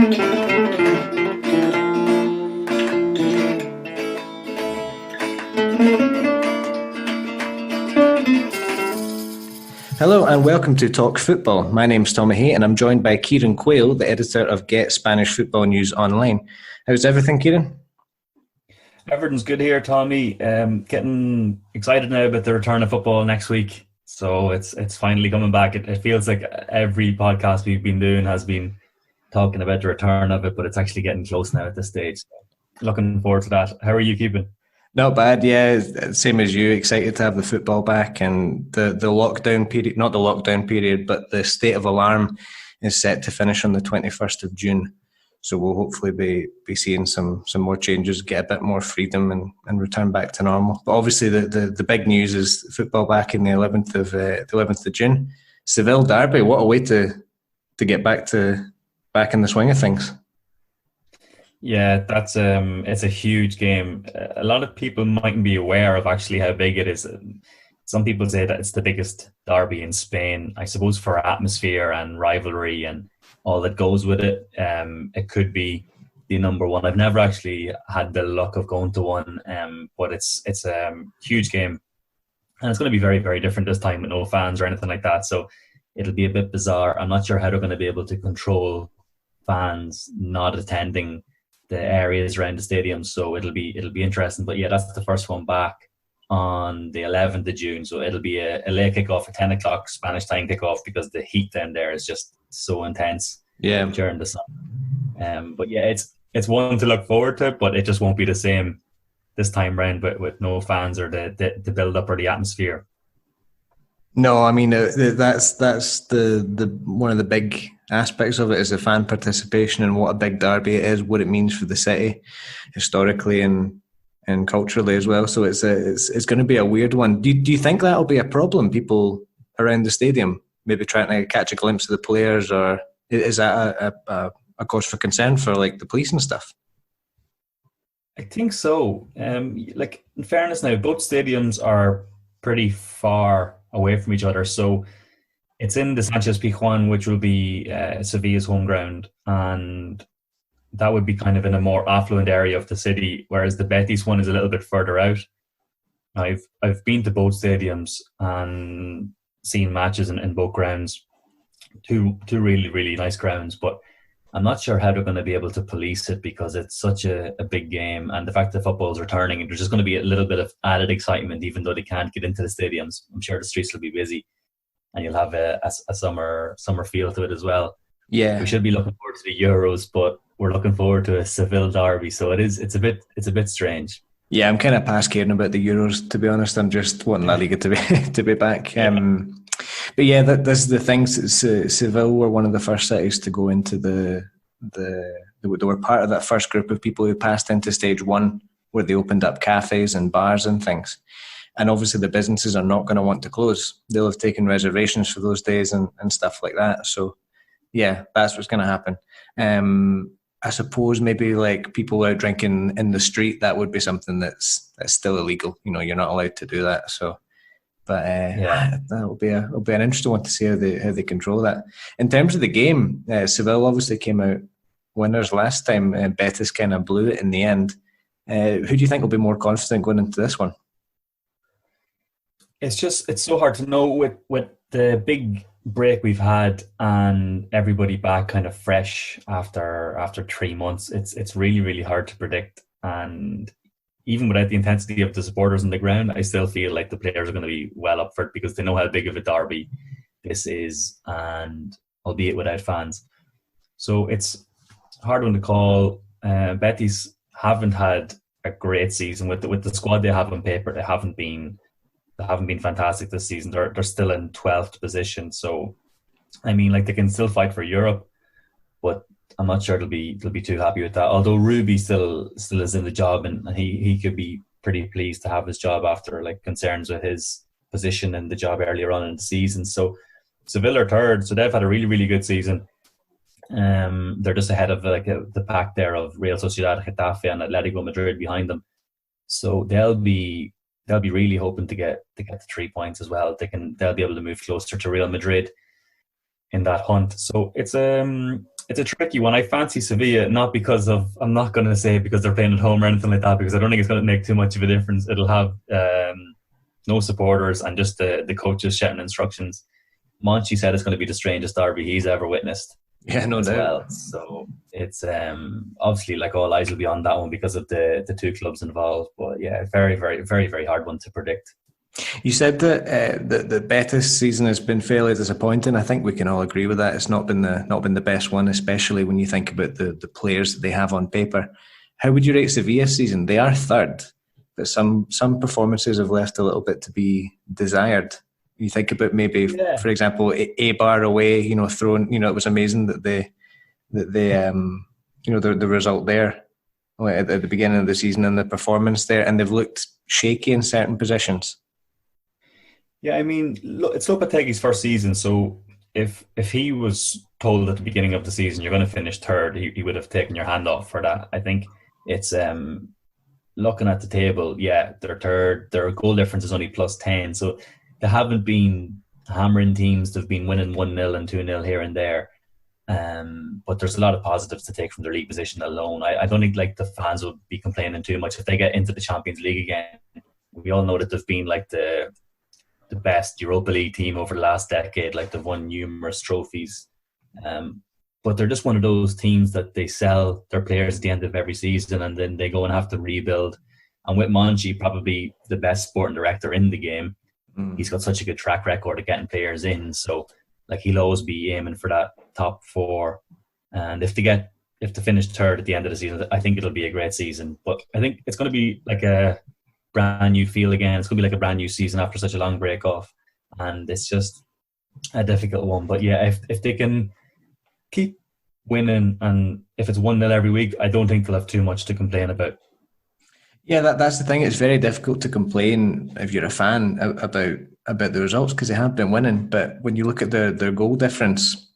Hello and welcome to Talk Football. My name's Tommy Hay and I'm joined by Kieran Quayle, the editor of Get Spanish Football News Online. How's everything, Kieran? Everything's good here, Tommy. Getting excited now about the return of football next week. So it's finally coming back. It feels like every podcast we've been doing has been talking about the return of it, but it's actually getting close now at this stage. Looking forward to that. How are you keeping? Not bad, yeah. Same as you. Excited to have the football back, and the lockdown period, not the lockdown period, but the state of alarm is set to finish on the 21st of June. So we'll hopefully be seeing some more changes, get a bit more freedom and return back to normal. But obviously the big news is football back in the 11th of June. Seville derby, what a way to get back in the swing of things. Yeah, that's it's a huge game. A lot of people mightn't be aware of actually how big it is. Some people say that it's the biggest derby in Spain. I suppose for atmosphere and rivalry and all that goes with it, it could be the number one. I've never actually had the luck of going to one, but it's a huge game, and it's going to be very, very different this time with no fans or anything like that. So it'll be a bit bizarre. I'm not sure how they're going to be able to control fans not attending the areas around the stadium, so it'll be interesting. But yeah, that's the first one back on the 11th of June, so it'll be a late kickoff, a 10 o'clock Spanish time kickoff, because the heat down there is just so intense during the sun. But yeah, it's one to look forward to, but it just won't be the same this time round with no fans or the build up or the atmosphere. No, I mean that's the one of the big aspects of it is the fan participation and what a big derby it is, what it means for the city historically and culturally as well. So it's going to be a weird one. Do you think that'll be a problem? People around the stadium maybe trying to catch a glimpse of the players, or is that a cause for concern for like the police and stuff? I think so. Like in fairness, now both stadiums are pretty far away from each other, so it's in the Sanchez Pizjuan, which will be Sevilla's home ground, and that would be kind of in a more affluent area of the city, whereas the Betis one is a little bit further out. I've been to both stadiums and seen matches in both grounds, two really, really nice grounds, but I'm not sure how they're going to be able to police it because it's such a big game, and the fact that football's returning, and there's just going to be a little bit of added excitement even though they can't get into the stadiums. I'm sure the streets will be busy and you'll have a summer feel to it as well. Yeah, we should be looking forward to the Euros, but we're looking forward to a Seville derby, so it's a bit strange. Yeah, I'm kind of past caring about the Euros, to be honest. I'm just wanting La Liga to be back. But yeah, that's the things. Seville were one of the first cities to go into they were part of that first group of people who passed into stage one, where they opened up cafes and bars and things. And obviously the businesses are not going to want to close. They'll have taken reservations for those days and stuff like that. So yeah, that's what's going to happen. I suppose maybe like people out drinking in the street, that would be something that's still illegal. You know, you're not allowed to do that. So, but that will be an interesting one to see how they control that. In terms of the game, Seville obviously came out winners last time. Betis kind of blew it in the end. Who do you think will be more confident going into this one? It's so hard to know with the big break we've had and everybody back kind of fresh after 3 months. It's really, really hard to predict, and even without the intensity of the supporters on the ground, I still feel like the players are going to be well up for it because they know how big of a derby this is, and albeit without fans. So it's a hard one to call. Betis haven't had a great season with the squad they have on paper. They haven't been fantastic this season. They're still in 12th position. So, I mean, like, they can still fight for Europe, but I'm not sure they'll be too happy with that. Although Ruby still is in the job, and he could be pretty pleased to have his job after like concerns with his position in the job earlier on in the season. So Sevilla are third, so they've had a really, really good season. They're just ahead of the pack there of Real Sociedad, Getafe, and Atletico Madrid behind them. So they'll be really hoping to get the 3 points as well. They'll be able to move closer to Real Madrid in that hunt. So it's it's a tricky one. I fancy Sevilla, not because of, I'm not going to say because they're playing at home or anything like that, because I don't think it's going to make too much of a difference. It'll have no supporters and just the coaches shouting instructions. Monchi said it's going to be the strangest derby he's ever witnessed. Yeah, no doubt. Well, so it's obviously like all eyes will be on that one because of the two clubs involved. But yeah, very, very, very, very hard one to predict. You said that the Betis season has been fairly disappointing. I think we can all agree with that. It's not been the best one, especially when you think about the players that they have on paper. How would you rate Sevilla's season? They are third, but some performances have left a little bit to be desired. You think about maybe, for example, Eibar away. Throwing. It was amazing that they the result there at the beginning of the season and the performance there, and they've looked shaky in certain positions. Yeah, I mean, look, it's Lopetegui's first season, so if he was told at the beginning of the season you're going to finish third, he would have taken your hand off for that. I think it's looking at the table. Yeah, they're third. Their goal difference is only +10, so they haven't been hammering teams. They've been winning 1-0 and 2-0 here and there. But there's a lot of positives to take from their league position alone. I don't think like the fans would be complaining too much if they get into the Champions League again. We all know that they've been like the best Europa League team over the last decade. Like they've won numerous trophies. But they're just one of those teams that they sell their players at the end of every season and then they go and have to rebuild. And with Monchi, probably the best sporting director in the game, he's got such a good track record of getting players in. So like he'll always be aiming for that top four. And if they finish third at the end of the season, I think it'll be a great season. But I think it's going to be like a brand new feel again. It's going to be like a brand new season after such a long break off. And it's just a difficult one. But yeah, if they can keep winning and if it's 1-0 every week, I don't think they'll have too much to complain about. Yeah, that's the thing. It's very difficult to complain if you're a fan about the results because they have been winning. But when you look at their goal difference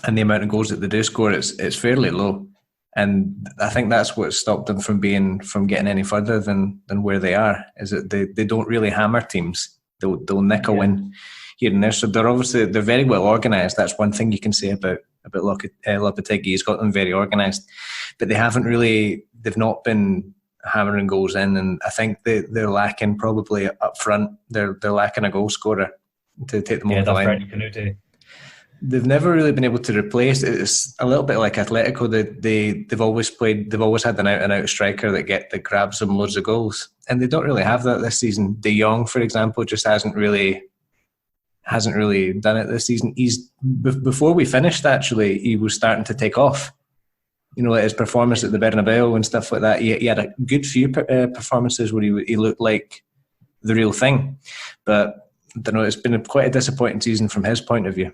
and the amount of goals that they do score, it's fairly low. And I think that's what stopped them from getting any further than where they are. Is that they don't really hammer teams. They'll nick a win here and there. So they're very well organised. That's one thing you can say about Lopetegui. He's got them very organised, but they've not been hammering goals in, and I think they're lacking probably up front. They're lacking a goal scorer to take them over the line. They've never really been able to replace. It's a little bit like Atletico. They've always had an out and out striker that grabs them loads of goals, and they don't really have that this season. De Jong, for example, just hasn't really done it this season. Before we finished, actually, he was starting to take off. Like his performance at the Bernabeu and stuff like that. He had a good few performances where he looked like the real thing. But I don't know, it's been quite a disappointing season from his point of view.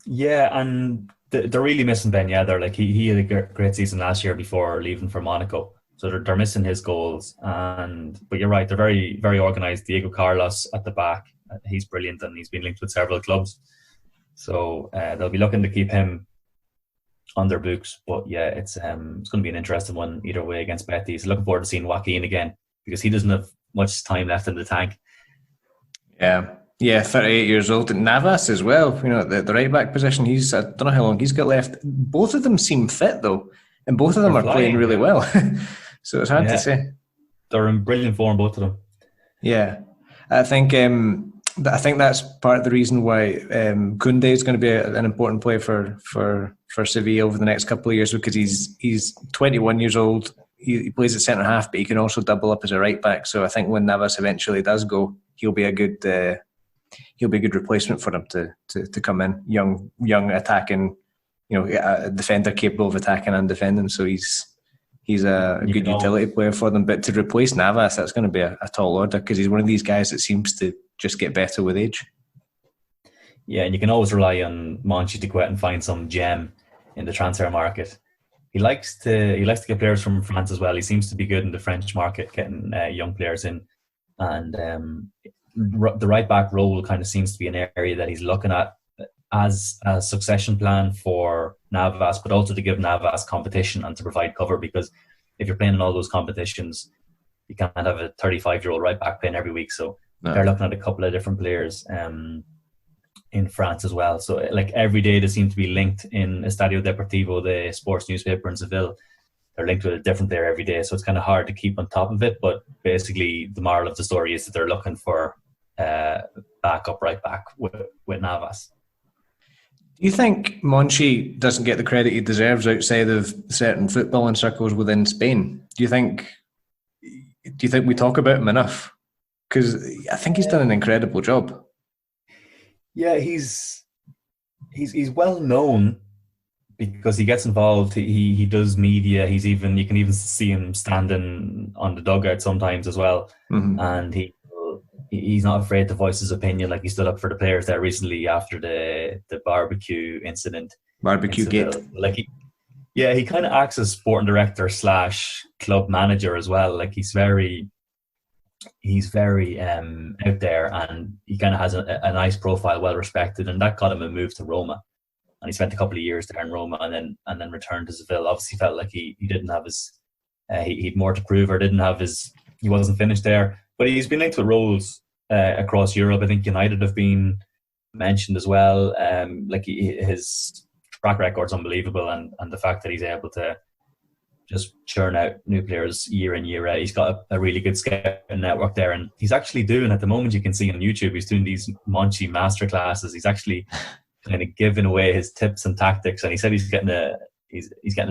Yeah, and they're really missing Ben Yedder. Like he had a great season last year before leaving for Monaco. So they're missing his goals. But you're right, they're very, very organised. Diego Carlos at the back, he's brilliant and he's been linked with several clubs. So they'll be looking to keep him on their books. But yeah, it's going to be an interesting one either way against Betis. Looking forward to seeing Joaquin again because he doesn't have much time left in the tank. Yeah, 38 years old. And Navas as well, the right back position. I don't know how long he's got left. Both of them seem fit though, and both of them are playing really well. So it's hard to say. They're in brilliant form, both of them. Yeah, I think that's part of the reason why Koundé is going to be an important player for Sevilla over the next couple of years because he's 21 years old. He plays at centre half, but he can also double up as a right back. So I think when Navas eventually does go, he'll be a good replacement for him to come in. Young attacking, a defender capable of attacking and defending. So he's a good utility player for them. But to replace Navas, that's going to be a tall order because he's one of these guys that seems to just get better with age. Yeah, and you can always rely on Monchi to go out and find some gem in the transfer market. He likes to get players from France as well. He seems to be good in the French market, getting young players in. And the right back role kind of seems to be an area that he's looking at as a succession plan for Navas, but also to give Navas competition and to provide cover because if you're playing in all those competitions, you can't have a 35-year-old right back playing every week. So they're looking at a couple of different players. in France as well. So like every day they seem to be linked in Estadio Deportivo, the sports newspaper in Seville. They're linked with a different player every day, so it's kind of hard to keep on top of it. But basically, the moral of the story is that they're looking for backup right back with Navas. Do you think Monchi doesn't get the credit he deserves outside of certain footballing circles within Spain? Do you think we talk about him enough? Because I think he's done an incredible job. Yeah, he's well known because he gets involved. He does media. You can even see him standing on the dugout sometimes as well, and he's not afraid to voice his opinion. Like he stood up for the players there recently after the barbecue incident. Barbecue gate. Like he kind of acts as sporting director / club manager as well. Like he's very out there, and he kind of has a nice profile, well respected, and that got him a move to Roma. And he spent a couple of years there in Roma, and then returned to Seville. Obviously, felt like he didn't have his he'd more to prove, or he wasn't finished there. But he's been linked with roles across Europe. I think United have been mentioned as well. His track record's unbelievable, and the fact that he's able to just churn out new players year in, year out. He's got a really good scouting network there, and he's actually doing, at the moment, you can see on YouTube, he's doing these Monchi masterclasses. He's actually kind of giving away his tips and tactics, and he said he's getting a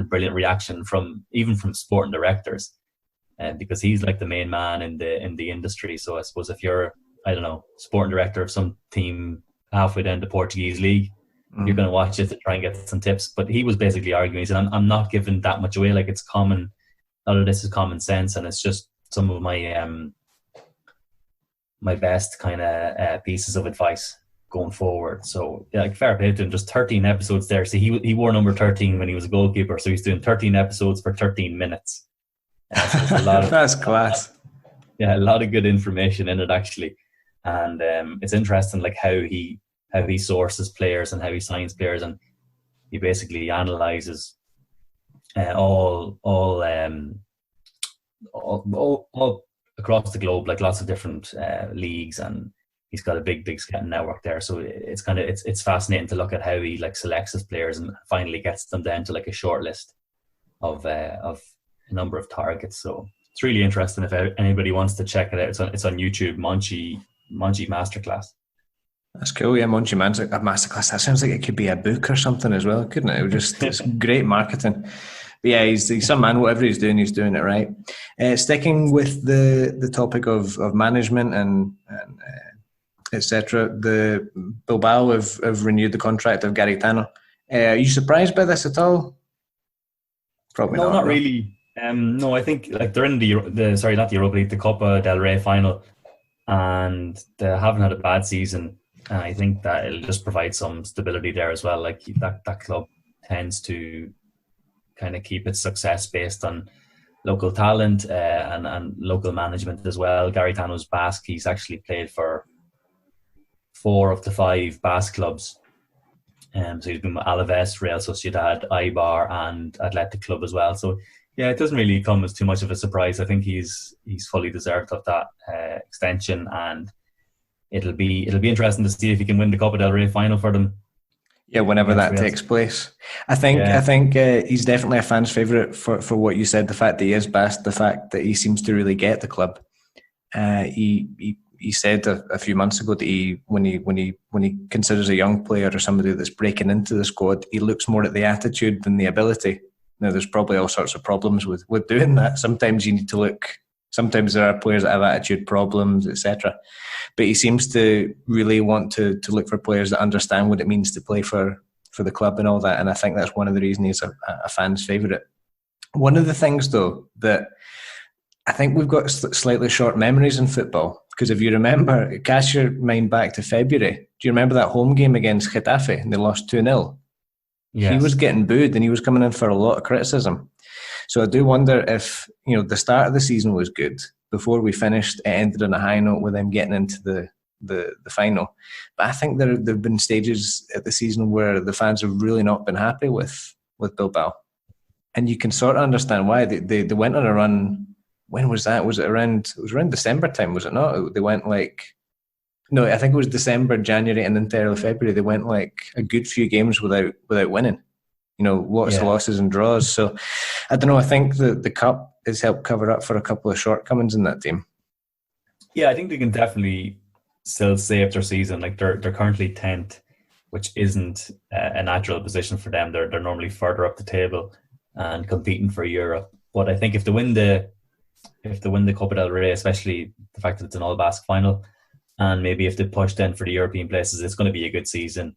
brilliant reaction from sporting directors. Because he's like the main man in the industry. So I suppose if you're, I don't know, sporting director of some team halfway down the Portuguese league, you're going to watch it to try and get some tips. But he was basically arguing, he said, I'm not giving that much away. Like, it's common, a lot of this is common sense, and it's just some of my my best kind of pieces of advice going forward. So yeah, like, fair play to him. Just 13 episodes there. See, he wore number 13 when he was a goalkeeper, so he's doing 13 episodes for 13 minutes. So that's class. A lot of good information in it, actually, and it's interesting, like how he sources players and how he signs players, and he basically analyzes all across the globe, like lots of different leagues, and he's got a big scouting network there. So it's fascinating to look at how he like selects his players and finally gets them down to like a short list of a number of targets. So it's really interesting. If anybody wants to check it out, it's on YouTube. Monchi Masterclass. That's cool. Yeah, Monchi Masterclass. That sounds like it could be a book or something as well, couldn't it? It's great marketing. But yeah, he's some man. Whatever he's doing it right. Sticking with the topic of management and etc. The Bilbao have renewed the contract of Garitano. Are you surprised by this at all? Probably not really. No, I think like they're in not the Europa League, the Copa del Rey final, and they haven't had a bad season. And I think that it'll just provide some stability there as well. Like that club tends to kind of keep its success based on local talent and local management as well. Garitano's Basque. He's actually played for 4 of the 5 Basque clubs. So he's been with Alaves, Real Sociedad, Eibar, and Athletic Club as well. So yeah, it doesn't really come as too much of a surprise. I think he's fully deserved of that extension, and it'll be interesting to see if he can win the Copa del Rey final for them. Yeah, whenever that takes place. I think he's definitely a fan's favourite for what you said. The fact that he is Basque, the fact that he seems to really get the club. He said a few months ago that when he considers a young player or somebody that's breaking into the squad, he looks more at the attitude than the ability. Now, there's probably all sorts of problems with doing that. Sometimes you need to look. Sometimes there are players that have attitude problems, etc. But he seems to really want to look for players that understand what it means to play for the club and all that. And I think that's one of the reasons he's a fan's favourite. One of the things, though, that I think we've got slightly short memories in football, because if you remember, cast your mind back to February. Do you remember that home game against Getafe and they lost 2-0? Yes. He was getting booed and he was coming in for a lot of criticism. So I do wonder if, the start of the season was good. Before we finished, it ended on a high note with them getting into the final. But I think there have been stages at the season where the fans have really not been happy with Bilbao. And you can sort of understand why. They went on a run. When was that? It was around December time, was it not? They went like No, I think it was December, January, and into early February. They went like a good few games without winning. Lots of Yeah. losses and draws. So I don't know. I think the cup has helped cover up for a couple of shortcomings in that team. Yeah, I think they can definitely still save their season. Like they're currently 10th, which isn't a natural position for them. They're normally further up the table and competing for Europe. But I think if they win the Copa del Rey, especially the fact that it's an all Basque final, and maybe if they push then for the European places, it's going to be a good season.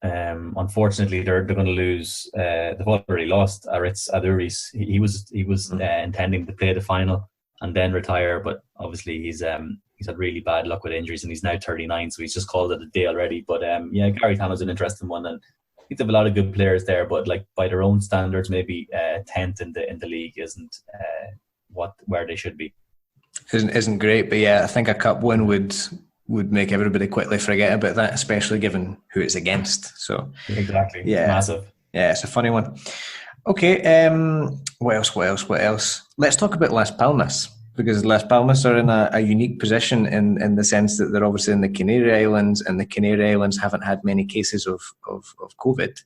Unfortunately, they're going to lose. They've already lost Aritz Aduriz. He was intending to play the final and then retire, but obviously he's had really bad luck with injuries, and he's now 39, so he's just called it a day already. But Gary Tano's an interesting one, and I think they have a lot of good players there. But like by their own standards, maybe 10th in the league isn't where they should be. Isn't great, but yeah, I think a cup win would make everybody quickly forget about that, especially given who it's against. So exactly, yeah, it's massive. Yeah, it's a funny one. Okay, what else? Let's talk about Las Palmas, because Las Palmas are in a unique position in the sense that they're obviously in the Canary Islands, and the Canary Islands haven't had many cases of COVID.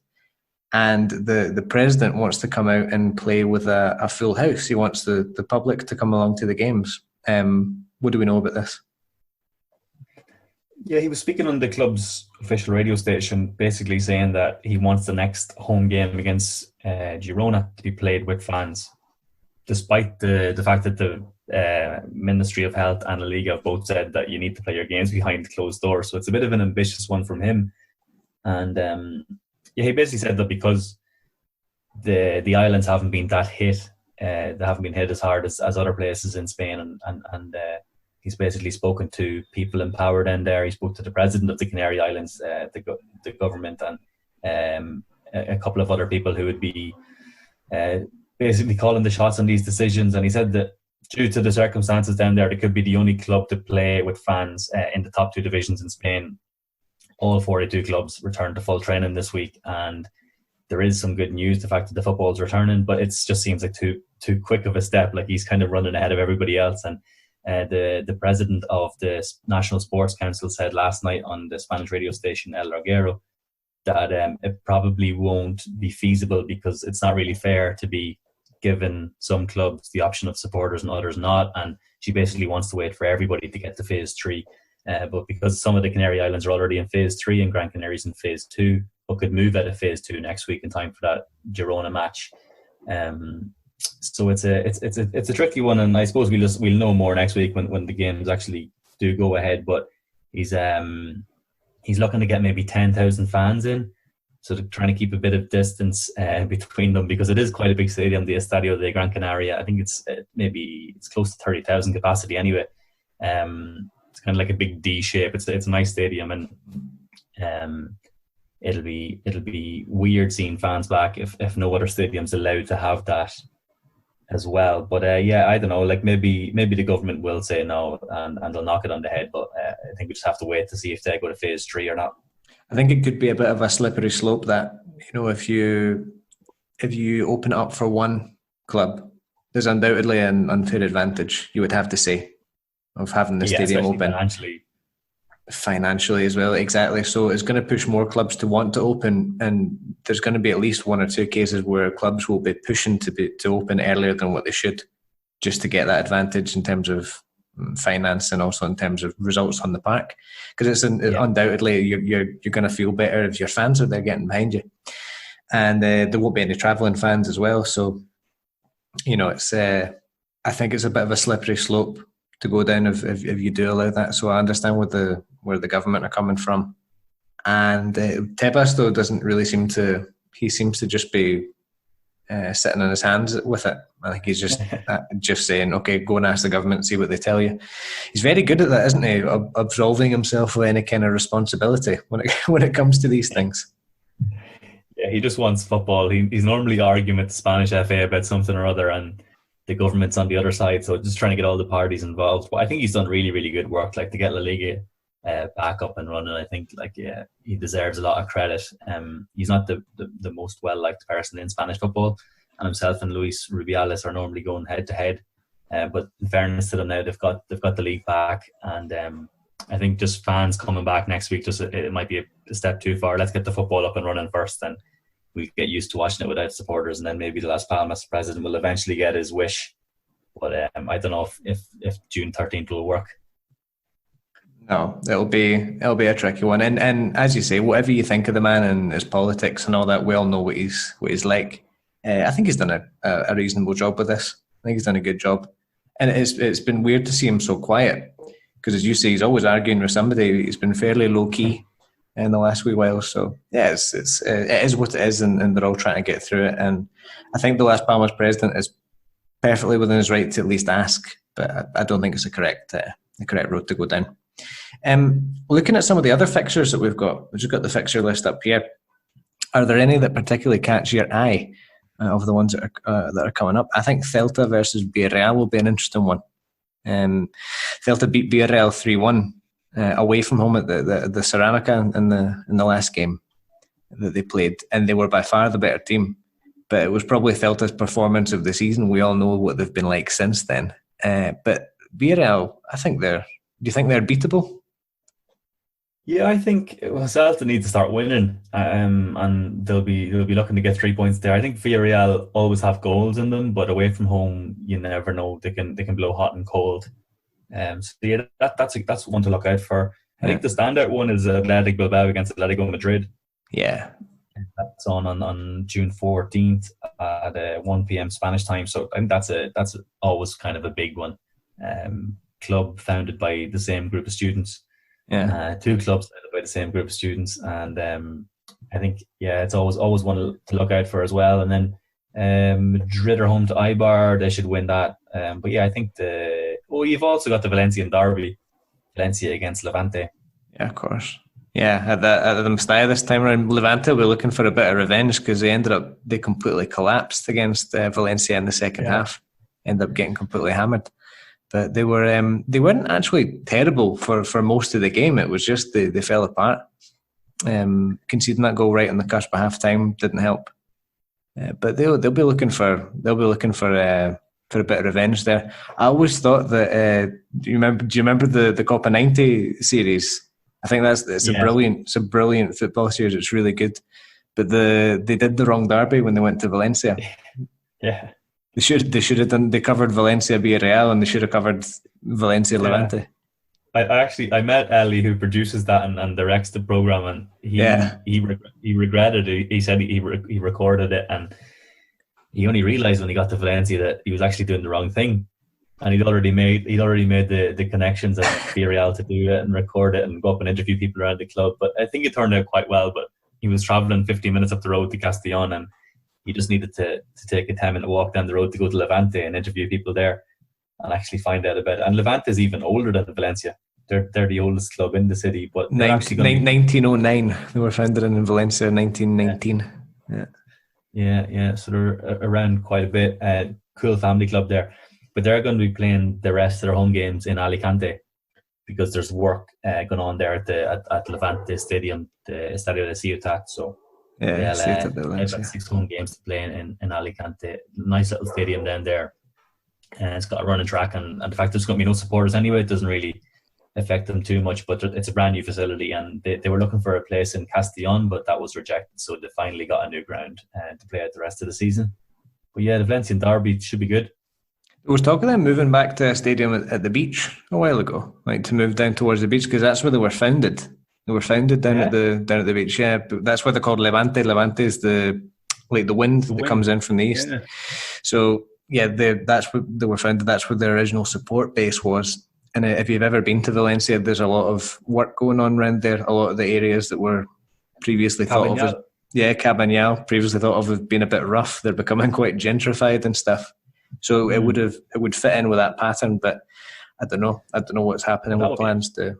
And the president wants to come out and play with a full house. He wants the public to come along to the games. What do we know about this? Yeah, he was speaking on the club's official radio station, basically saying that he wants the next home game against Girona to be played with fans, despite the fact that the Ministry of Health and the Liga have both said that you need to play your games behind closed doors. So it's a bit of an ambitious one from him. And he basically said that because the islands haven't been that hit, they haven't been hit as hard as other places in Spain, and he's basically spoken to people in power down there. He spoke to the president of the Canary Islands, the government, and a couple of other people who would be basically calling the shots on these decisions. And he said that due to the circumstances down there, they could be the only club to play with fans in the top two divisions in Spain. All 42 clubs returned to full training this week, and there is some good news, the fact that the football's returning, but it just seems like too quick of a step. Like he's kind of running ahead of everybody else. And the president of the National Sports Council said last night on the Spanish radio station El Reguero that it probably won't be feasible because it's not really fair to be given some clubs the option of supporters and others not. And she basically wants to wait for everybody to get to phase 3. But because some of the Canary Islands are already in phase 3 and Gran Canaria's in phase 2, but could move out of phase 2 next week in time for that Girona match. So it's a tricky one, and I suppose we'll know more next week when the games actually do go ahead. But he's looking to get maybe 10,000 fans in, so they're trying to keep a bit of distance between them, because it is quite a big stadium, the Estadio de Gran Canaria. I think it's close to 30,000 capacity anyway. It's kind of like a big D shape. It's a nice stadium, and it'll be weird seeing fans back if no other stadium's allowed to have that as well. But I don't know, like maybe the government will say no and they'll knock it on the head, but I think we just have to wait to see if they go to phase 3 or not. I think it could be a bit of a slippery slope that, if you open it up for one club, there's undoubtedly an unfair advantage, you would have to say, of having the stadium open. Financially as well, exactly. So it's going to push more clubs to want to open, and there's going to be at least 1 or 2 cases where clubs will be pushing to open earlier than what they should, just to get that advantage in terms of finance and also in terms of results on the park. Because it's undoubtedly you're going to feel better if your fans are there getting behind you, and there won't be any travelling fans as well. So it's I think it's a bit of a slippery slope to go down if you do allow that. So I understand where the government are coming from. And Tebas, though, doesn't really seems to just be sitting on his hands with it. I think he's just saying, okay, go and ask the government, see what they tell you. He's very good at that, isn't he? Absolving himself of any kind of responsibility when it comes to these things. Yeah, he just wants football. He's normally arguing with the Spanish FA about something or other, and the government's on the other side, so just trying to get all the parties involved. But I think he's done really, really good work, like to get La Liga back up and running. I think he deserves a lot of credit. He's not the most well-liked person in Spanish football, and himself and Luis Rubiales are normally going head to head. But in fairness to them now, they've got the league back, and I think just fans coming back next week, just it might be a step too far. Let's get the football up and running first, and we'll get used to watching it without supporters, and then maybe the Las Palmas president will eventually get his wish. But I don't know if June 13th will work. No, it'll be a tricky one. And as you say, whatever you think of the man and his politics and all that, we all know what he's like. I think he's done a reasonable job with this. I think he's done a good job. And it's been weird to see him so quiet, because as you say, he's always arguing with somebody. He's been fairly low key in the last wee while. So yeah, it is what it is, and they're all trying to get through it. And I think the Las Palmas president is perfectly within his right to at least ask, but I don't think it's the correct road to go down. Looking at some of the other fixtures that we've just got the fixture list up here. Are there any that particularly catch your eye of the ones that are coming up? I think Celta versus Villarreal will be an interesting one. Celta beat Villarreal 3-1 away from home at the Ceramica in the last game that they played, and they were by far the better team. But it was probably Celta's performance of the season. We all know what they've been like since then. But Villarreal, do you think they're beatable? Yeah, I think Celta need to start winning, and they'll be looking to get 3 points there. I think Villarreal always have goals in them, but away from home, you never know. They can blow hot and cold. So yeah, that's one to look out for. I think the standout one is Athletic Bilbao against Atletico Madrid. Yeah, that's on June 14th at 1 p.m. Spanish time. So I think that's always kind of a big one. Club founded by the same group of students. Yeah, two clubs founded by the same group of students, and I think it's always one to look out for as well. And then Madrid are home to Eibar; they should win that. But yeah, I think you've also got the Valencian derby, Valencia against Levante. Yeah, of course. Yeah, at the Matchday this time around, Levante were looking for a bit of revenge because they completely collapsed against Valencia in the second half. Ended up getting completely hammered. But they weren't actually terrible for most of the game. It was just they fell apart. Conceding that goal right on the cusp of half time didn't help. But they'll be looking for a bit of revenge there. I always thought that do you remember the Copa 90 series? I think it's a brilliant football series. It's really good. But they did the wrong derby when they went to Valencia. Yeah. They should have done. They covered Valencia Villarreal, and they should have covered Valencia Levante. I met Ellie, who produces that and directs the program, and he regretted it. He said he recorded it, and he only realized when he got to Valencia that he was actually doing the wrong thing, and he'd already made the connections at Villarreal to do it and record it and go up and interview people around the club. But I think it turned out quite well. But he was traveling 15 minutes up the road to Castellón, and he just needed to take a 10-minute walk down the road to go to Levante and interview people there and actually find out about it. And Levante is even older than Valencia. They're the oldest club in the city. But 1909. They were founded in Valencia in 1919. Yeah. So they're around quite a bit. Cool family club there. But they're going to be playing the rest of their home games in Alicante because there's work going on there at Levante Stadium, the Estadio de Ciutat. So they've got 6 home games to play in Alicante. Nice little stadium down there. And it's got a running track, and the fact there's going to be no supporters anyway, it doesn't really affect them too much. But it's a brand new facility, and they were looking for a place in Castellón, but that was rejected. So they finally got a new ground to play out the rest of the season. But yeah, the Valencian derby should be good. There was talk of them moving back to a stadium at the beach a while ago, like to move down towards the beach, because that's where they were founded. They were founded down at the beach. Yeah, but that's why they're called Levante. Levante is the wind that comes in from the east. Yeah. So that's where they were founded. That's where their original support base was. And if you've ever been to Valencia, there's a lot of work going on around there. A lot of the areas that were previously thought of as Cabanyal, previously thought of as being a bit rough, they're becoming quite gentrified and stuff. So it would fit in with that pattern, but I don't know what's happening with plans to.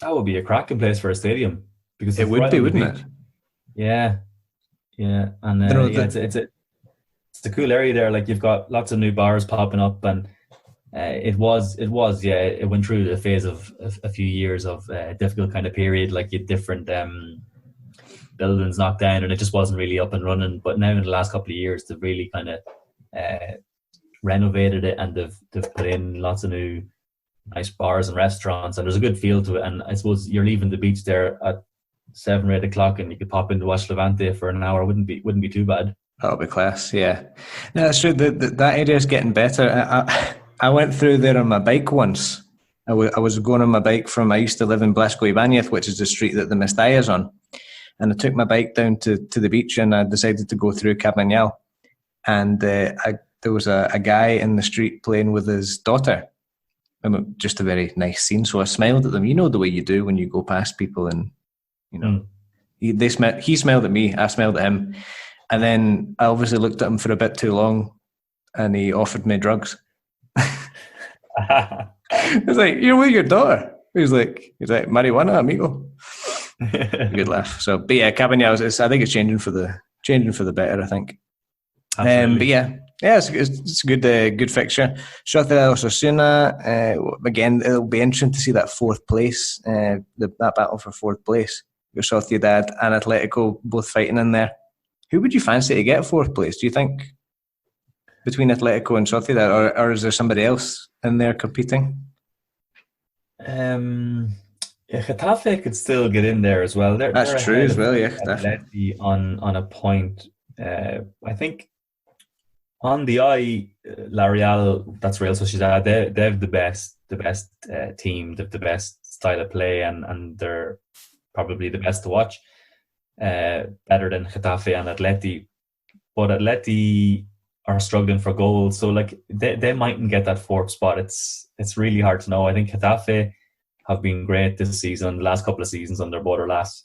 That would be a cracking place for a stadium because it would be, wouldn't it? Yeah, and it's a cool area there. Like you've got lots of new bars popping up, and it went through the phase of a few years of difficult kind of period, like you had different buildings knocked down, and it just wasn't really up and running. But now in the last couple of years, they've really kind of renovated it, and they've put in lots of new nice bars and restaurants, and there's a good feel to it. And I suppose you're leaving the beach there at 7 or 8 o'clock, and you could pop in to watch Levante for an hour. Wouldn't be too bad. That'll be class. Yeah, no, that's true. That area is getting better. I went through there on my bike once. I was going on my bike from. I used to live in Blasco Ibanez, which is the street that the Matchday is on, and I took my bike down to the beach, and I decided to go through Cabanel, and there was a guy in the street playing with his daughter. Just a very nice scene. So I smiled at them. You know the way you do when you go past people, and he smiled at me. I smiled at him, and then I obviously looked at him for a bit too long, and he offered me drugs. I was like, "You're with your daughter." He's like, "Marijuana, amigo." Good laugh. So, but yeah, Cabanel. I think it's changing for the better. I think. But yeah, it's a good fixture. Sociedad Osasuna, again, it'll be interesting to see that fourth place, that battle for fourth place. Your Sociedad and Atletico both fighting in there. Who would you fancy to get fourth place? Do you think between Atletico and Sociedad, or is there somebody else in there competing? Getafe could still get in there as well. That's true as well. Yeah, Atleti on a point. I think. On the eye, La Real, that's Real Sociedad. They have the best team, the best style of play, and they're probably the best to watch. Better than Getafe and Atleti, but Atleti are struggling for goals, so like they mightn't get that fourth spot. It's really hard to know. I think Getafe have been great this season, the last couple of seasons under Bordalas,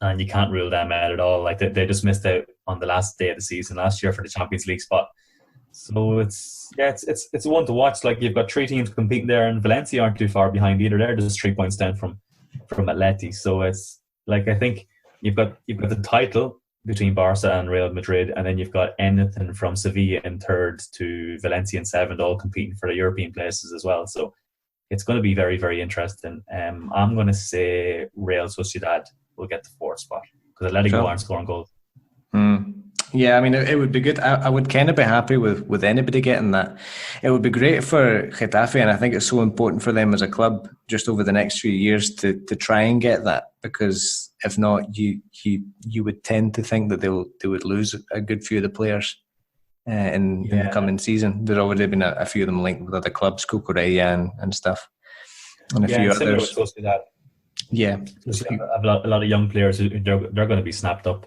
and you can't rule them out at all. Like they just missed out on the last day of the season last year for the Champions League spot. So it's a one to watch. Like you've got three teams competing there, and Valencia aren't too far behind either. They're just 3 points down from Atleti. So it's like I think you've got the title between Barca and Real Madrid, and then you've got anything from Sevilla in third to Valencia in seventh, all competing for the European places as well. So it's going to be very, very interesting. I'm going to say Real Sociedad will get the fourth spot because Atletico aren't scoring goals. Yeah, I mean, it would be good. I would kind of be happy with anybody getting that. It would be great for Getafe, and I think it's so important for them as a club just over the next few years to try and get that, because if not, you would tend to think that they would lose a good few of the players in the coming season. There's already been a few of them linked with other clubs, Cucurella and stuff, and a few others. Yeah, a lot of young players who they're going to be snapped up.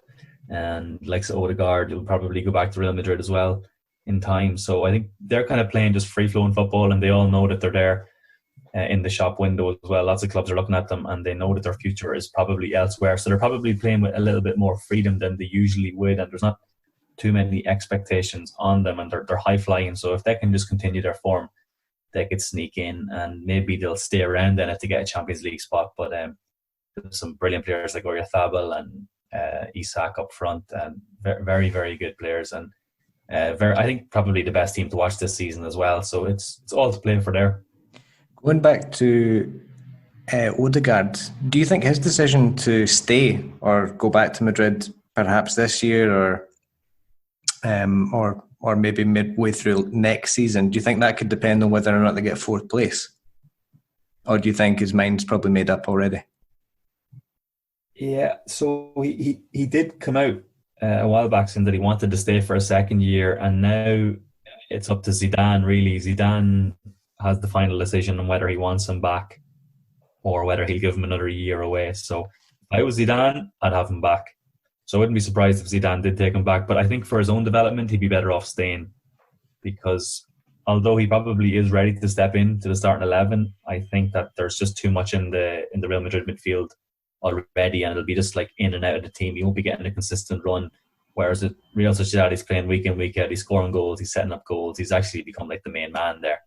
And like Odegaard will probably go back to Real Madrid as well in time. So I think they're kind of playing just free-flowing football, and they all know that they're there in the shop window as well. Lots of clubs are looking at them, and they know that their future is probably elsewhere. So they're probably playing with a little bit more freedom than they usually would, and there's not too many expectations on them, and they're high-flying. So if they can just continue their form, they could sneak in, and maybe they'll stay around then if they get a Champions League spot. But there's some brilliant players like Oyarzabal and Isak up front, and very, very good players, and I think probably the best team to watch this season as well. So it's all to play for there. Going back to Odegaard, do you think his decision to stay or go back to Madrid perhaps this year or maybe midway through next season, do you think that could depend on whether or not they get fourth place? Or do you think his mind's probably made up already? Yeah, so he did come out a while back saying that he wanted to stay for a second year, and now it's up to Zidane, really. Zidane has the final decision on whether he wants him back or whether he'll give him another year away. So if I was Zidane, I'd have him back. So I wouldn't be surprised if Zidane did take him back, but I think for his own development, he'd be better off staying, because although he probably is ready to step into the starting 11, I think that there's just too much in the Real Madrid midfield already, and it'll be just like in and out of the team. He won't be getting a consistent run, whereas at Real Sociedad he's playing week in, week out, he's scoring goals, he's setting up goals, he's actually become like the main man there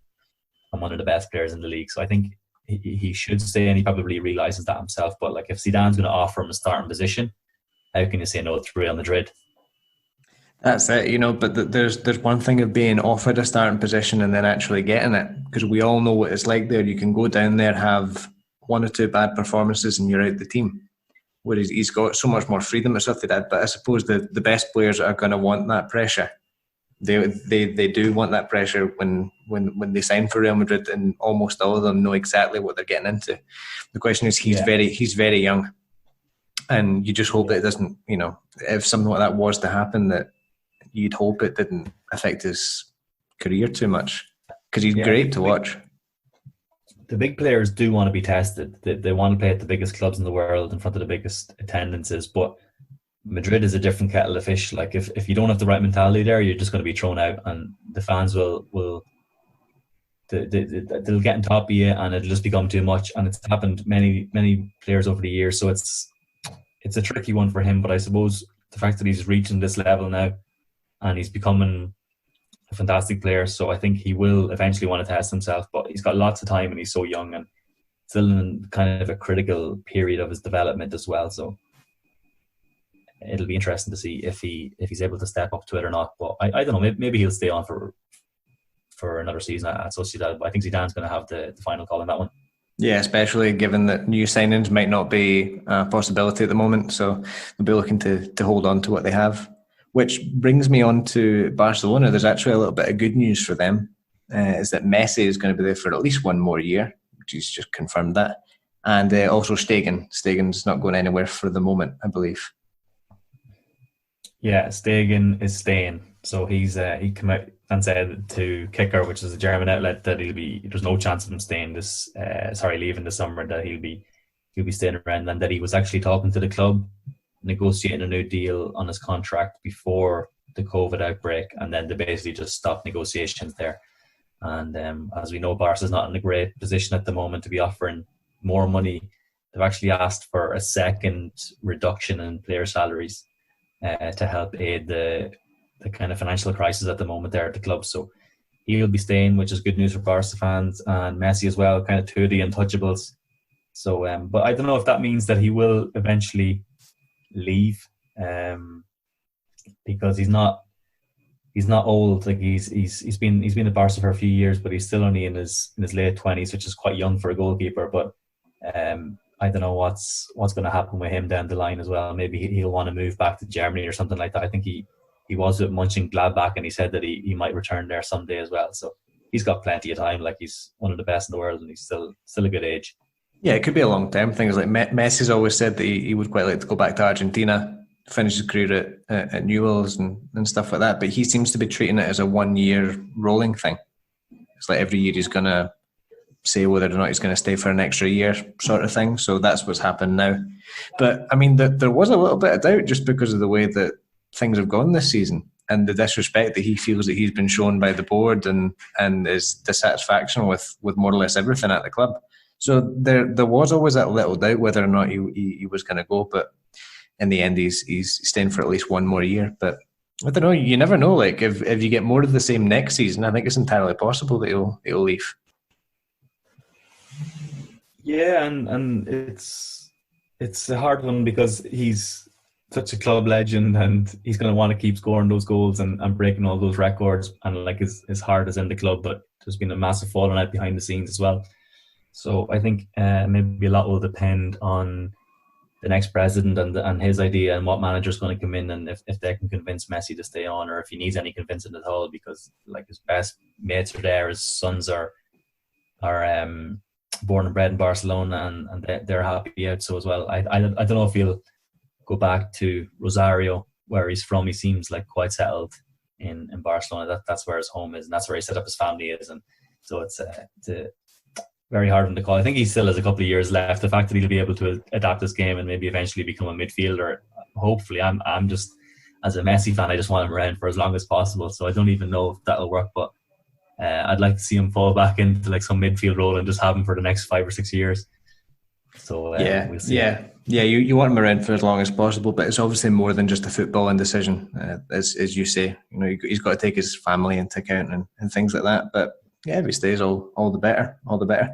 and one of the best players in the league. So I think he should stay, and he probably realises that himself. But like if Zidane's going to offer him a starting position, how can you say no to Real Madrid? That's it, but there's one thing of being offered a starting position and then actually getting it, because we all know what it's like there. You can go down there, have one or two bad performances, and you're out the team. Whereas he's got so much more freedom at Sociedad, but I suppose the best players are going to want that pressure. They do want that pressure when they sign for Real Madrid, and almost all of them know exactly what they're getting into. The question is, he's very young, and you just hope that it doesn't, if something like that was to happen, that you'd hope it didn't affect his career too much, because he's great to watch. The big players do want to be tested. They want to play at the biggest clubs in the world in front of the biggest attendances, but Madrid is a different kettle of fish. Like if you don't have the right mentality there, you're just going to be thrown out, and the fans will they'll get on top of you, and it'll just become too much. And it's happened many players over the years, so it's a tricky one for him. But I suppose the fact that he's reaching this level now, and he's becoming a fantastic player, so I think he will eventually want to test himself. But he's got lots of time, and he's so young, and still in kind of a critical period of his development as well. So it'll be interesting to see if he's able to step up to it or not. But I don't know. Maybe he'll stay on for another season at Sociedad. But I think Zidane's going to have the final call on that one. Yeah, especially given that new signings might not be a possibility at the moment. So they'll be looking to hold on to what they have. Which brings me on to Barcelona. There's actually a little bit of good news for them, is that Messi is going to be there for at least one more year, which he's just confirmed that. And also Stegen. Stegen's not going anywhere for the moment, I believe. Yeah, Stegen is staying. So he came out and said to Kicker, which is a German outlet, that there's no chance of him staying leaving this summer, that he'll be staying around, and that he was actually talking to the club, negotiating a new deal on his contract before the COVID outbreak, and then they basically just stopped negotiations there. And as we know, Barca's not in a great position at the moment to be offering more money. They've actually asked for a second reduction in player salaries to help aid the kind of financial crisis at the moment there at the club. So he'll be staying, which is good news for Barca fans, and Messi as well, kind of two of the untouchables. So, but I don't know if that means that he will eventually leave, because he's not old. Like he's been at Barca for a few years, but he's still only in his late 20s, which is quite young for a goalkeeper. But I don't know what's going to happen with him down the line as well. Maybe he'll want to move back to Germany or something like that. I think he was at Mönchengladbach, and he said that he might return there someday as well. So he's got plenty of time. Like, he's one of the best in the world, and he's still a good age. Yeah, it could be a long-term thing. Like Messi's always said that he would quite like to go back to Argentina, finish his career at Newell's and stuff like that. But he seems to be treating it as a 1-year rolling thing. It's like every year he's going to say whether or not he's going to stay for an extra year sort of thing. So that's what's happened now. But, I mean, there was a little bit of doubt just because of the way that things have gone this season and the disrespect that he feels that he's been shown by the board and his dissatisfaction with more or less everything at the club. So there was always that little doubt whether or not he was going to go, but in the end he's staying for at least one more year. But I don't know, you never know. Like if you get more of the same next season, I think it's entirely possible that he'll leave. Yeah, and it's a hard one because he's such a club legend, and he's going to want to keep scoring those goals and breaking all those records. And like his heart is in the club, but there's been a massive falling out behind the scenes as well. So I think maybe a lot will depend on the next president and his idea and what manager's going to come in, and if they can convince Messi to stay on, or if he needs any convincing at all, because like his best mates are there, his sons are born and bred in Barcelona, and they're happy out so as well. I don't know if he'll go back to Rosario, where he's from. He seems like quite settled in Barcelona. That's where his home is, and that's where he set up his family is, and so it's very hard one to call. I think he still has a couple of years left. The fact that he'll be able to adapt his game and maybe eventually become a midfielder, hopefully. I'm just, as a Messi fan, I just want him around for as long as possible. So I don't even know if that'll work, but I'd like to see him fall back into like some midfield role and just have him for the next 5 or 6 years. So we'll see. Yeah. You want him around for as long as possible, but it's obviously more than just a footballing decision, as you say. You know, he's got to take his family into account and things like that. But yeah, if he stays, all the better. All the better.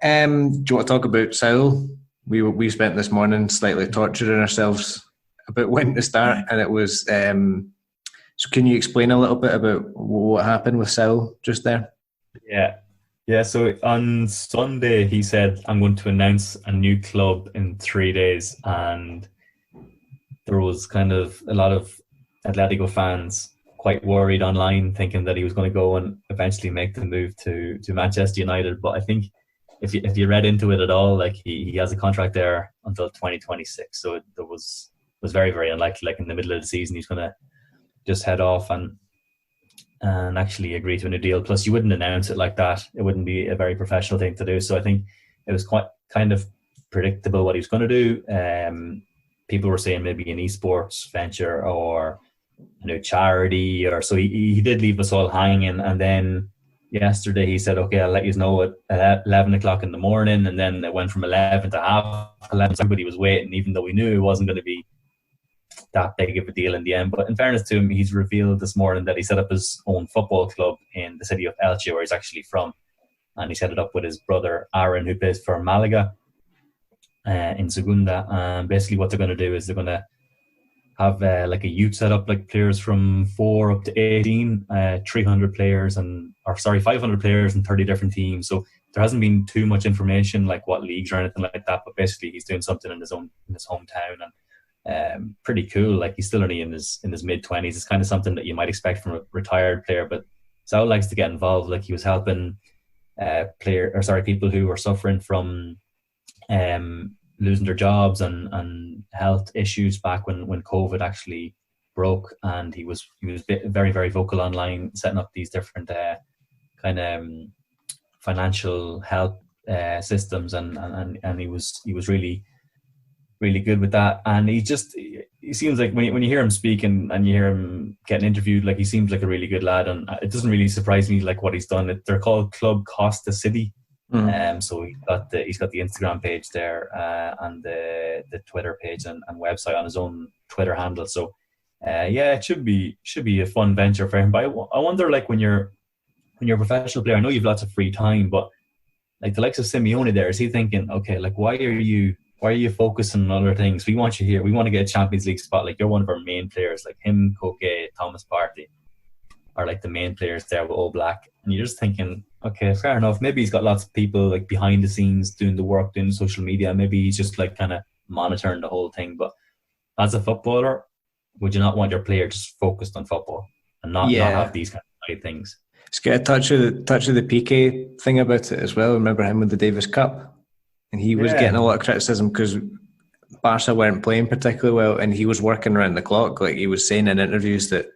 Do you want to talk about Saul? We spent this morning slightly torturing ourselves about when to start, and it was. So can you explain a little bit about what happened with Saul just there? Yeah. So on Sunday, he said, "I'm going to announce a new club in 3 days," and there was kind of a lot of Atletico fans quite worried online, thinking that he was going to go and eventually make the move to Manchester United. But I think if you read into it at all, like he has a contract there until 2026, so it was very, very unlikely. Like in the middle of the season, he's going to just head off and actually agree to a new deal. Plus, you wouldn't announce it like that; it wouldn't be a very professional thing to do. So I think it was quite kind of predictable what he was going to do. People were saying maybe an esports venture or a new charity, or so he did leave us all hanging. And then yesterday he said, "Okay, I'll let you know at 11 o'clock in the morning." And then it went from 11 to half 11. Everybody was waiting, even though we knew it wasn't going to be that big of a deal in the end. But in fairness to him, he's revealed this morning that he set up his own football club in the city of Elche, where he's actually from, and he set it up with his brother Aaron, who plays for Malaga in Segunda. Basically what they're going to do is they're going to have like a youth setup, like players from 4 up to 18, 300 players 500 players and 30 different teams. So there hasn't been too much information like what leagues or anything like that, but basically he's doing something in his hometown, and pretty cool. Like he's still only in his mid-20s. It's kind of something that you might expect from a retired player, but Saul likes to get involved. Like he was helping people who were suffering from losing their jobs and health issues back when COVID actually broke, and he was very, very vocal online, setting up these different kind of financial help systems, and he was really, really good with that. And he seems like when you hear him speak and you hear him getting interviewed, like he seems like a really good lad, and it doesn't really surprise me like what he's done. They're called Club Costa City. So he's got the Instagram page there, and the Twitter page and website on his own Twitter handle. So it should be a fun venture for him. But I wonder, like when you're a professional player, I know you've lots of free time, but like the likes of Simeone there, is he thinking, okay, like why are you focusing on other things? We want you here. We want to get a Champions League spot. Like you're one of our main players. Like him, Koke, Thomas Partey are like the main players there with All Black. And you're just thinking, okay, fair enough. Maybe he's got lots of people like behind the scenes doing the work, doing social media. Maybe he's just like kind of monitoring the whole thing. But as a footballer, would you not want your player just focused on football and not have these kind of side things? It's got a touch of the PK thing about it as well. Remember him with the Davis Cup, and he was getting a lot of criticism because Barca weren't playing particularly well, and he was working around the clock. Like he was saying in interviews that,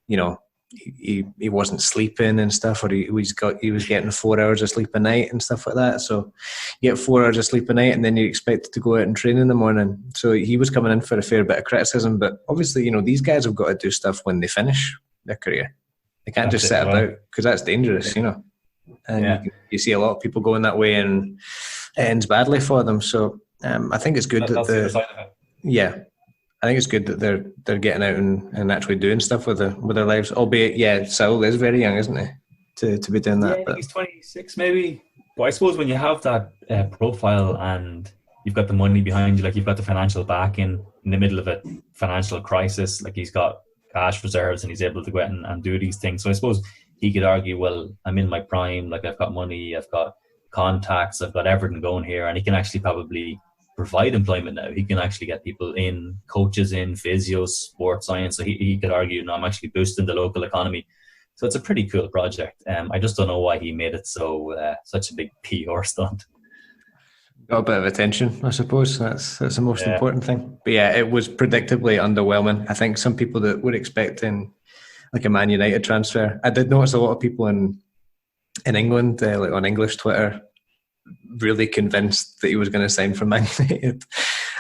you know, he wasn't sleeping and stuff, or he was getting 4 hours of sleep a night and stuff like that. So you get 4 hours of sleep a night, and then you're expected to go out and train in the morning. So he was coming in for a fair bit of criticism. But obviously, you know, these guys have got to do stuff when they finish their career. They can't just sit about, because that's dangerous, you know. And you see a lot of people going that way, and it ends badly for them. So I think it's good I think it's good that they're getting out and actually doing stuff with their lives. Albeit, Saul is very young, isn't he, to be doing that? I think he's 26 maybe. But I suppose when you have that profile and you've got the money behind you, like you've got the financial backing in the middle of a financial crisis, like he's got cash reserves and he's able to go out and do these things. So I suppose he could argue, well, I'm in my prime, like I've got money, I've got contacts, I've got everything going here, and he can actually probably provide employment now. He can actually get people in, coaches in, physios, sports science. So he could argue, no, I'm actually boosting the local economy. So it's a pretty cool project. I just don't know why he made it such a big PR stunt. Got a bit of attention, I suppose. That's the most important thing. But yeah, it was predictably underwhelming. I think some people that were expecting like a Man United transfer. I did notice a lot of people in England, like on English Twitter, really convinced that he was going to sign for Man United.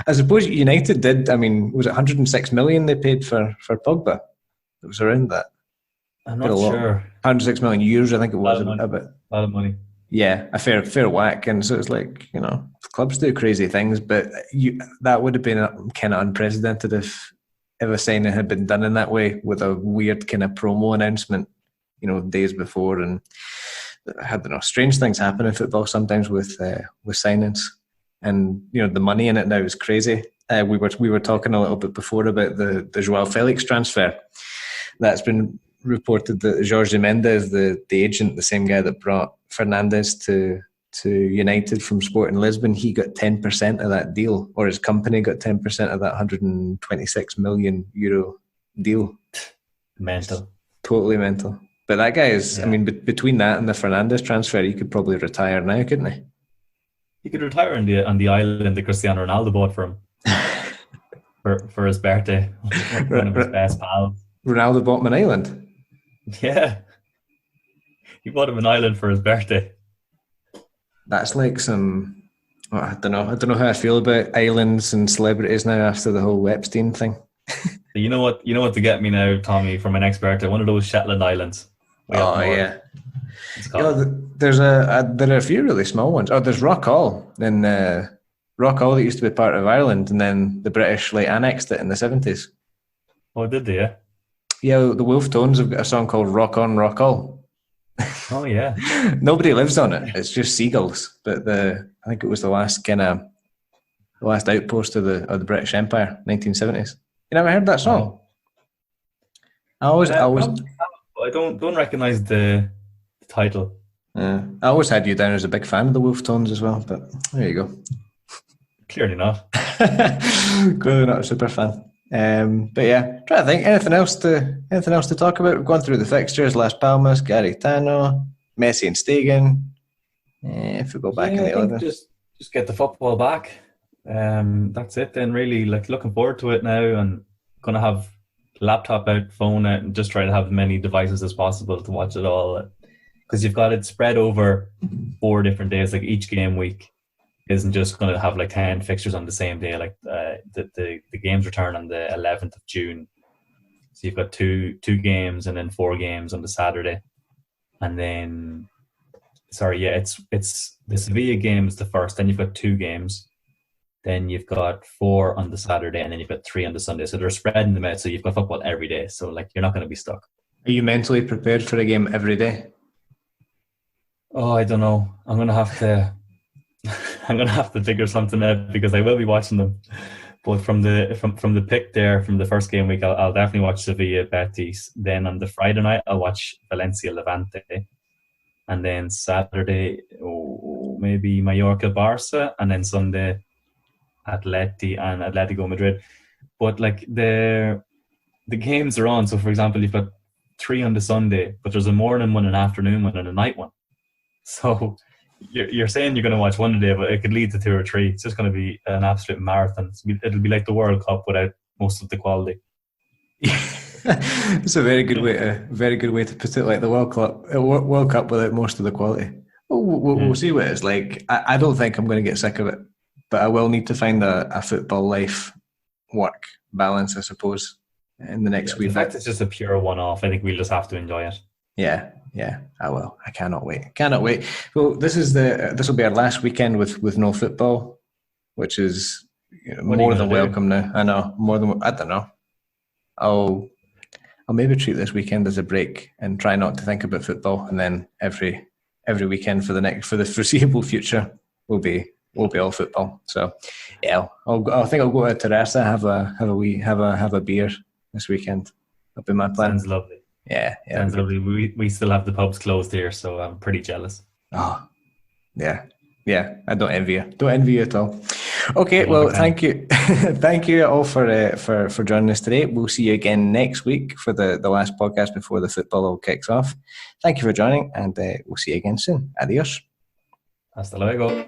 I suppose United did. I mean, was it 106 million they paid for Pogba? It was around that. I'm not sure. 106 million euros, I think it was. A lot of money. Yeah, a fair whack. And so it's like, you know, clubs do crazy things, but that would have been kind of unprecedented if a signing had been done in that way, with a weird kind of promo announcement, you know, days before. And I don't know, strange things happen in football sometimes with signings, and you know the money in it now is crazy. We were talking a little bit before about the Joao Felix transfer. That's been reported that Jorge Mendes, the agent, the same guy that brought Fernandes to United from Sporting Lisbon, he got 10% of that deal, or his company got 10% of that 126 million euro deal. Mental. Totally mental. But that guy is, I mean, between that and the Fernandes transfer, he could probably retire now, couldn't he? He could retire on the island that Cristiano Ronaldo bought for him for his birthday. One of his best pals. Ronaldo bought him an island. Yeah, he bought him an island for his birthday. That's like some. I don't know how I feel about islands and celebrities now after the whole Epstein thing. You know what to get me now, Tommy, for my next birthday? One of those Shetland Islands. Yeah. There are a few really small ones. Oh, there's Rockall in Rockall that used to be part of Ireland, and then the British annexed it in the 70s. Oh, did they? Yeah. Yeah, the Wolf Tones have got a song called "Rock On, Rockall." Oh yeah. Nobody lives on it. It's just seagulls. But I think it was the last outpost of the British Empire, 1970s. You never heard that song? I don't recognize the title. I always had you down as a big fan of the Wolf Tones as well, but there you go. Clearly not. Clearly not a super fan. But yeah, try to think. Anything else to talk about? We've gone through the fixtures: Las Palmas, Garitano, Messi and Stegen. If we go back in the 11, just get the football back. That's it then. Really, looking forward to it now, and gonna have laptop out, phone out, and just try to have as many devices as possible to watch it all. Because you've got it spread over 4 different days. Like each game week isn't just going to have 10 fixtures on the same day. Like the games return on the 11th of June. So you've got two games and then 4 games on the Saturday. And then, it's the Sevilla game is the first. Then you've got 2 games. Then you've got 4 on the Saturday, and then you've got 3 on the Sunday. So they're spreading them out. So you've got football every day. So you're not going to be stuck. Are you mentally prepared for a game every day? Oh, I don't know. I'm going to have to figure something out because I will be watching them. But from the pick there from the first game week, I'll definitely watch Sevilla Betis. Then on the Friday night, I'll watch Valencia Levante, and then Saturday, maybe Mallorca Barca, and then Sunday Atleti and Atletico Madrid. But the games are on. So for example, you've got 3 on the Sunday, but there's a morning one, an afternoon one, and a night one. So you're saying you're going to watch one a day, but it could lead to 2 or 3. It's just going to be an absolute marathon. It'll be like the World Cup without most of the quality. It's a very good way to put it. Like the World Cup without most of the quality. We'll see what it's like. I don't think I'm going to get sick of it, but I will need to find a football life work balance, I suppose, in the next week. In fact, it's just a pure one-off. I think we'll just have to enjoy it. Yeah, I will. I cannot wait. Well, this will be our last weekend with no football, which is more than welcome now. I know, I don't know. I'll maybe treat this weekend as a break and try not to think about football, and then every weekend for the foreseeable future will be all football. So yeah, I think I'll go to Terrassa, have a beer this weekend. That'll be my plan. Sounds lovely. Yeah. Sounds lovely. We still have the pubs closed here, so I'm pretty jealous. Oh, yeah. I don't envy you at all. Okay, well, thank you, thank you all for joining us today. We'll see you again next week for the last podcast before the football all kicks off. Thank you for joining, and we'll see you again soon. Adios. Hasta luego.